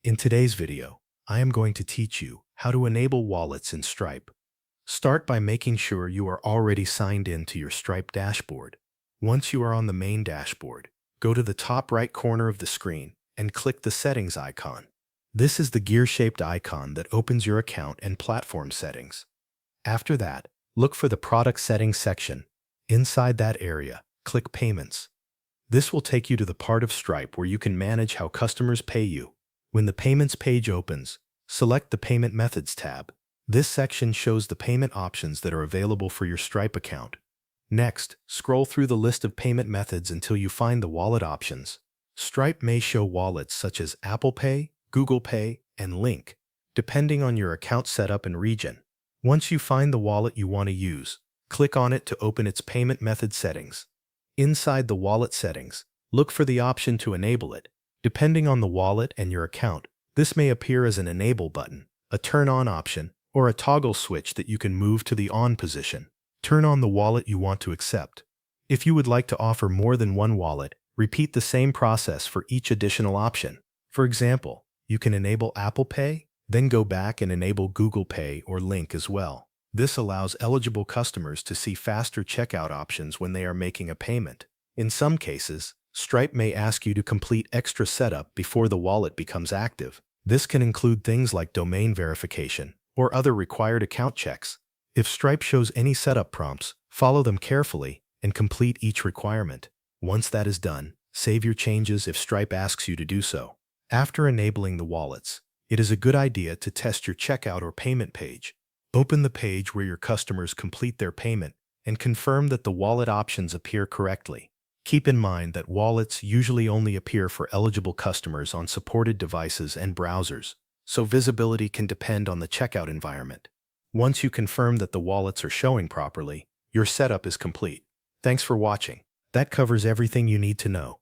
In today's video, I am going to teach you how to enable wallets in Stripe. Start by making sure you are already signed in to your Stripe dashboard. Once you are on the main dashboard, go to the top right corner of the screen and click the Settings icon. This is the gear-shaped icon that opens your account and platform settings. After that, look for the Product Settings section. Inside that area, click Payments. This will take you to the part of Stripe where you can manage how customers pay you. When the Payments page opens, select the Payment Methods tab. This section shows the payment options that are available for your Stripe account. Next, scroll through the list of payment methods until you find the wallet options. Stripe may show wallets such as Apple Pay, Google Pay, and Link, depending on your account setup and region. Once you find the wallet you want to use, click on it to open its payment method settings. Inside the wallet settings, look for the option to enable it. Depending on the wallet and your account, this may appear as an Enable button, a Turn On option, or a toggle switch that you can move to the On position. Turn on the wallet you want to accept. If you would like to offer more than one wallet, repeat the same process for each additional option. For example, you can enable Apple Pay, then go back and enable Google Pay or Link as well. This allows eligible customers to see faster checkout options when they are making a payment. In some cases, Stripe may ask you to complete extra setup before the wallet becomes active. This can include things like domain verification or other required account checks. If Stripe shows any setup prompts, follow them carefully and complete each requirement. Once that is done, save your changes if Stripe asks you to do so. After enabling the wallets, it is a good idea to test your checkout or payment page. Open the page where your customers complete their payment and confirm that the wallet options appear correctly. Keep in mind that wallets usually only appear for eligible customers on supported devices and browsers, so visibility can depend on the checkout environment. Once you confirm that the wallets are showing properly, your setup is complete. Thanks for watching. That covers everything you need to know.